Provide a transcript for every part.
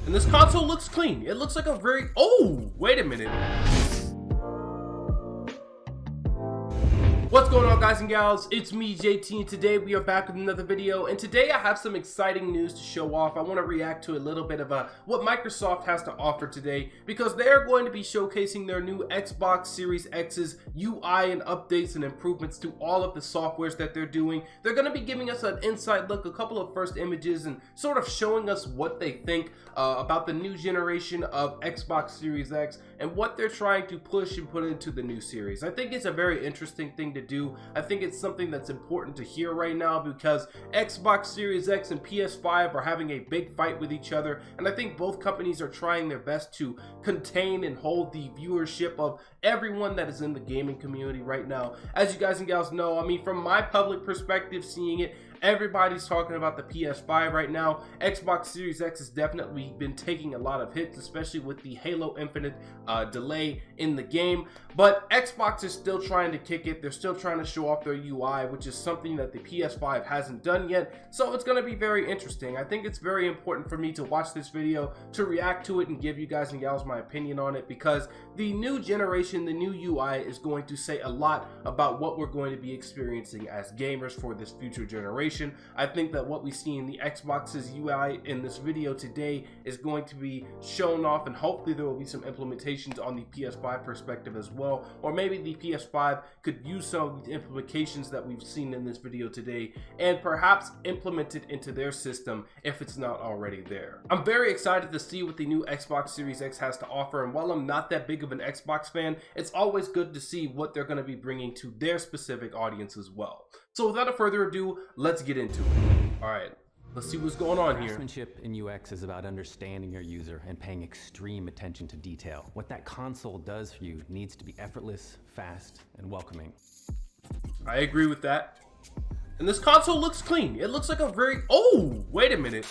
And this console looks clean. It looks like a very... Oh, wait a minute. What's going on, guys and gals? It's me, JT, and today we are back with another video. And today I have some exciting news to show off. I want to react to a little bit of what Microsoft has to offer today, because they are going to be showcasing their new Xbox Series X's UI and updates and improvements to all of the softwares that they're doing. They're going to be giving us an inside look, a couple of first images, and sort of showing us what they think about the new generation of Xbox Series X and what they're trying to push and put into the new series. I think it's a very interesting thing to do. I think it's something that's important to hear right now, because Xbox Series X and PS5 are having a big fight with each other, and I think both companies are trying their best to contain and hold the viewership of everyone that is in the gaming community right now. As you guys and gals know, I mean, from my public perspective, seeing it, everybody's talking about the PS5 right now. Xbox Series X has definitely been taking a lot of hits, especially with the Halo Infinite delay in the game. But Xbox is still trying to kick it. They're still trying to show off their UI, which is something that the PS5 hasn't done yet. So it's going to be very interesting. I think it's very important for me to watch this video, to react to it, and give you guys and gals my opinion on it, because the new generation, the new UI is going to say a lot about what we're going to be experiencing as gamers for this future generation. I think that what we see in the Xbox's UI in this video today is going to be shown off, and hopefully there will be some implementations on the PS5 perspective as well, or maybe the PS5 could use some of the implications that we've seen in this video today and perhaps implement it into their system if it's not already there. I'm very excited to see what the new Xbox Series X has to offer, and while I'm not that big of an Xbox fan, it's always good to see what they're going to be bringing to their specific audience as well. So without further ado, let's get into it. All right, let's see what's going on here. Craftsmanship in UX is about understanding your user and paying extreme attention to detail. What that console does for you needs to be effortless, fast, and welcoming. I agree with that. And this console looks clean. It looks like a very... Oh, wait a minute.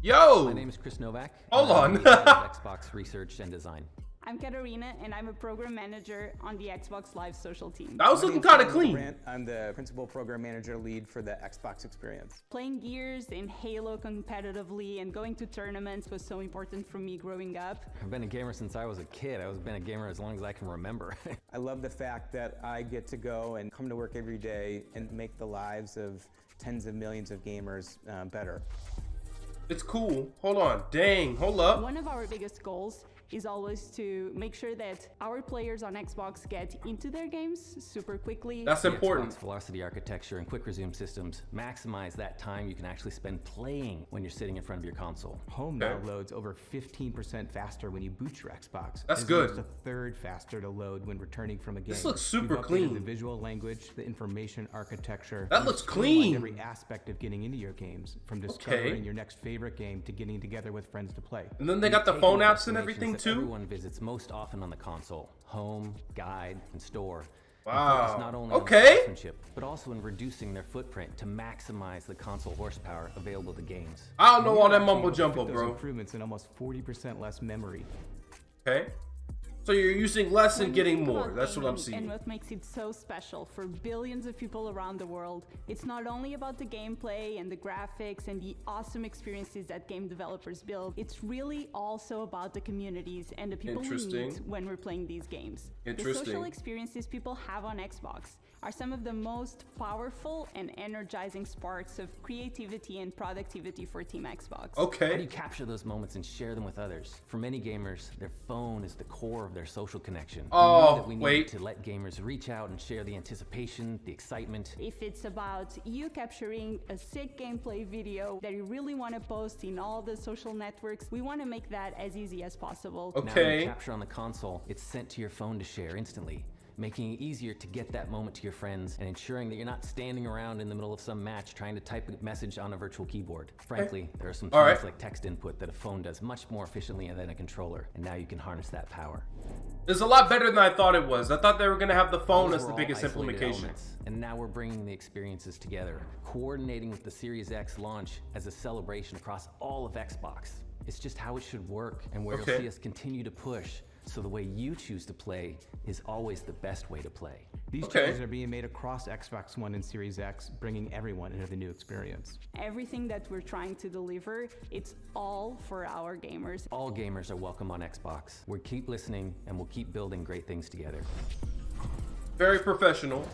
Yo! My name is Chris Novak. Hold on. I'm the head of Xbox Research and Design. I'm Katarina, and I'm a program manager on the Xbox Live social team. That was looking kind of clean. I'm the principal program manager lead for the Xbox experience. Playing Gears and Halo competitively and going to tournaments was so important for me growing up. I've been a gamer since I was a kid. I've been a gamer as long as I can remember. I love the fact that I get to go and come to work every day and make the lives of tens of millions of gamers better. It's cool. Hold on. Dang. Hold up. One of our biggest goals is always to make sure that our players on Xbox get into their games super quickly. That's important. Xbox Velocity architecture and quick resume systems maximize that time you can actually spend playing when you're sitting in front of your console. Home now loads over 15% faster when you boot your Xbox. That's It's good. almost a third faster to load when returning from a game. This looks super We've updated clean. The visual language, the information architecture. That We've looks streamlined clean. Every aspect of getting into your games, from discovering your next favorite game to getting together with friends to play. And then they We've got the taken phone the apps and destinations everything that too. Everyone visits most often on the console: home, guide, and store. Wow. And focus not only on Okay. craftsmanship, but also in reducing their footprint to maximize the console horsepower available to games. I don't know all that Actually, mumbo look at jumbo, those bro. improvements in almost 40% less memory. Okay. So you're using less and When you getting think more. about That's what I'm gaming seeing. And what makes it so special for billions of people around the world, it's not only about the gameplay and the graphics and the awesome experiences that game developers build, it's really also about the communities and the people we Interesting. meet when we're playing these games. The Interesting. social experiences people have on Xbox are some of the most powerful and energizing sparks of creativity and productivity for Team Xbox. How do Okay. you capture those moments and share them with others? For many gamers, their phone is the core of their social connection. We Oh, know that we need wait. to let gamers reach out and share the anticipation, the excitement. If it's about you capturing a sick gameplay video that you really want to post in all the social networks, we want to make that as easy as possible. Now when Okay. you capture on the console, it's sent to your phone to share instantly, making it easier to get that moment to your friends and ensuring that you're not standing around in the middle of some match trying to type a message on a virtual keyboard. Frankly, there are some All things right. like text input that a phone does much more efficiently than a controller, and now you can harness that power. It's a lot better than I thought it was. I thought they were going to have the phone Those as were the all biggest isolated implementation. elements, and now we're bringing the experiences together, coordinating with the Series X launch as a celebration across all of Xbox. It's just how it should work, and where Okay. you'll see us continue to push, so the way you choose to play is always the best way to play. These changes are being made across Xbox One and Series X, bringing everyone into the new experience. Everything that we're trying to deliver, it's all for our gamers. All gamers are welcome on Xbox. We'll keep listening and we'll keep building great things together. Very professional.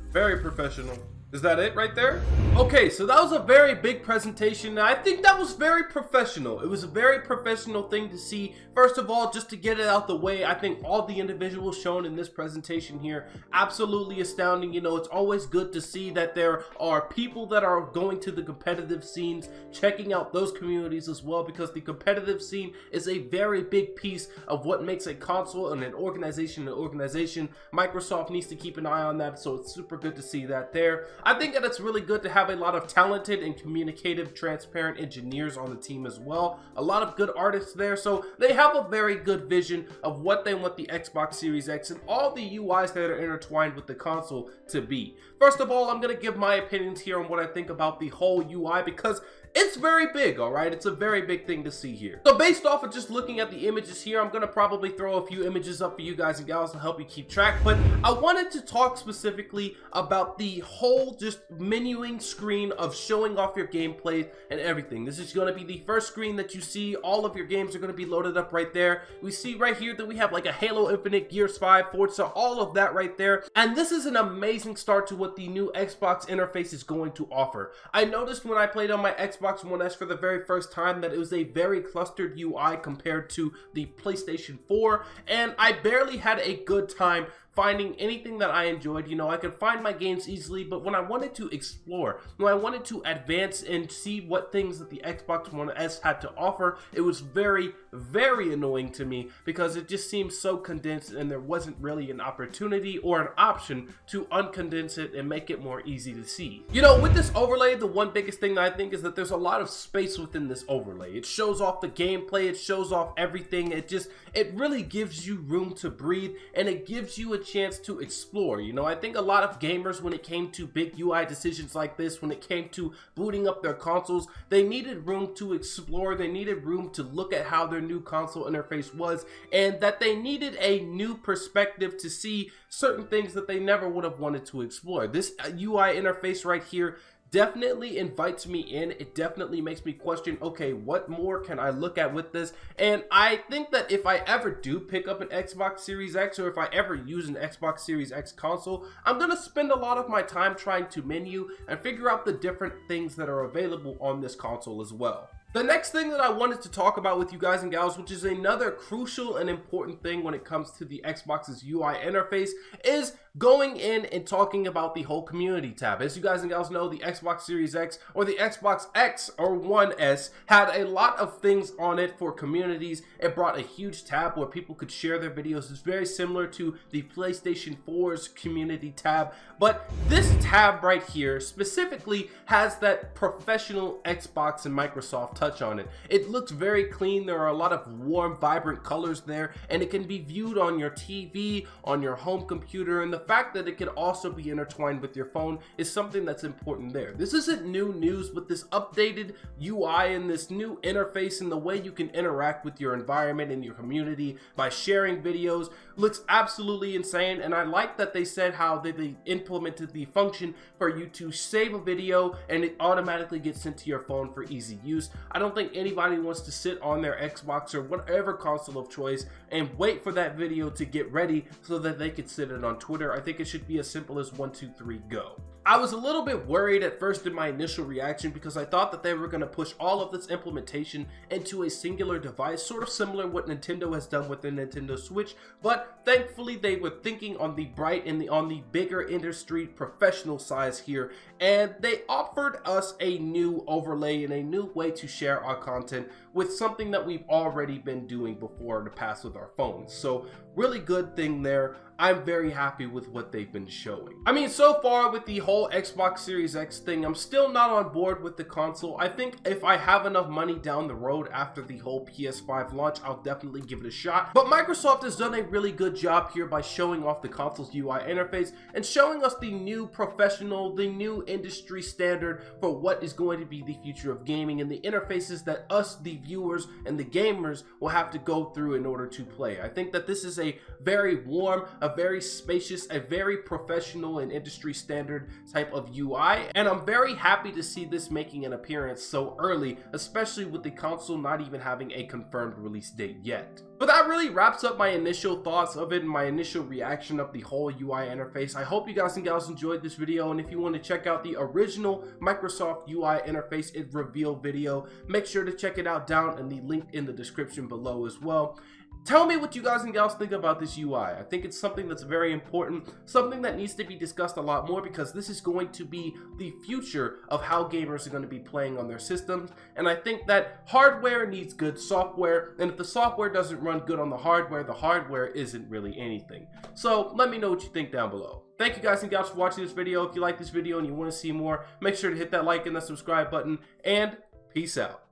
Very professional. Is that it right there? Okay, so that was a very big presentation. I think that was very professional. It was a very professional thing to see. First of all, just to get it out the way, I think all the individuals shown in this presentation here, absolutely astounding. You know, it's always good to see that there are people that are going to the competitive scenes, checking out those communities as well, because the competitive scene is a very big piece of what makes a console and an organization an organization. Microsoft needs to keep an eye on that, so it's super good to see that there. I think that it's really good to have a lot of talented and communicative, transparent engineers on the team as well. A lot of good artists there, so they have a very good vision of what they want the Xbox Series X and all the UIs that are intertwined with the console to be. First of all, I'm going to give my opinions here on what I think about the whole UI, because it's very big, alright? It's a very big thing to see here. So based off of just looking at the images here, I'm gonna probably throw a few images up for you guys and gals to help you keep track, but I wanted to talk specifically about the whole just menuing screen of showing off your gameplay and everything. This is gonna be the first screen that you see. All of your games are gonna be loaded up right there. We see right here that we have like a Halo Infinite, Gears 5, Forza, all of that right there. And this is an amazing start to what the new Xbox interface is going to offer. I noticed when I played on my Xbox One S for the very first time that it was a very clustered UI compared to the PlayStation 4, and I barely had a good time finding anything that I enjoyed. You know, I could find my games easily, but when I wanted to explore, when I wanted to advance and see what things that the Xbox One S had to offer, it was very, very annoying to me because it just seemed so condensed and there wasn't really an opportunity or an option to uncondense it and make it more easy to see. You know, with this overlay, the one biggest thing that I think is that there's a lot of space within this overlay. It shows off the gameplay, it shows off everything. It really gives you room to breathe, and it gives you a chance to explore. You know, I think a lot of gamers, when it came to big UI decisions like this, when it came to booting up their consoles, they needed room to explore, they needed room to look at how their new console interface was, and that they needed a new perspective to see certain things that they never would have wanted to explore. This UI interface right here definitely invites me in. It definitely makes me question, okay, what more can I look at with this? And I think that if I ever do pick up an Xbox Series X, or if I ever use an Xbox Series X console, I'm gonna spend a lot of my time trying to menu and figure out the different things that are available on this console as well. The next thing that I wanted to talk about with you guys and gals, which is another crucial and important thing when it comes to the Xbox's UI interface, is going in and talking about the whole community tab. As you guys and gals know, the Xbox Series X, or the Xbox X or One S, had a lot of things on it for communities. It brought a huge tab where people could share their videos. It's very similar to the PlayStation 4's community tab, but this tab right here specifically has that professional Xbox and Microsoft touch on it. It looks very clean. There are a lot of warm, vibrant colors there, and it can be viewed on your TV, on your home computer, and the fact that it can also be intertwined with your phone is something that's important there. This isn't new news, but this updated UI and this new interface and the way you can interact with your environment and your community by sharing videos looks absolutely insane. And I like that they said how they implemented the function for you to save a video and it automatically gets sent to your phone for easy use. I don't think anybody wants to sit on their Xbox or whatever console of choice and wait for that video to get ready so that they could sit it on Twitter. I think it should be as simple as 1, 2, 3, go. I was a little bit worried at first in my initial reaction because I thought that they were going to push all of this implementation into a singular device, sort of similar to what Nintendo has done with the Nintendo Switch, but thankfully they were thinking on the bright and on the bigger industry professional size here, and they offered us a new overlay and a new way to share our content with something that we've already been doing before in the past with our phones. So really good thing there. I'm very happy with what they've been showing. I mean, so far with the whole whole Xbox Series X thing, I'm still not on board with the console. I think if I have enough money down the road after the whole PS5 launch, I'll definitely give it a shot. But Microsoft has done a really good job here by showing off the console's UI interface and showing us the new professional, the new industry standard for what is going to be the future of gaming and the interfaces that us, the viewers and the gamers, will have to go through in order to play. I think that this is a very warm, a very spacious, a very professional and industry standard type of UI, and I'm very happy to see this making an appearance so early, especially with the console not even having a confirmed release date yet. But that really wraps up my initial thoughts of it and my initial reaction of the whole UI interface. I hope you guys and gals enjoyed this video, and if you want to check out the original Microsoft UI interface reveal video, make sure to check it out down in the link in the description below as well. Tell me what you guys and gals think about this UI. I think it's something that's very important, something that needs to be discussed a lot more, because this is going to be the future of how gamers are going to be playing on their systems. And I think that hardware needs good software, and if the software doesn't run good on the hardware isn't really anything. So let me know what you think down below. Thank you guys and gals for watching this video. If you like this video and you want to see more, make sure to hit that like and that subscribe button, and peace out.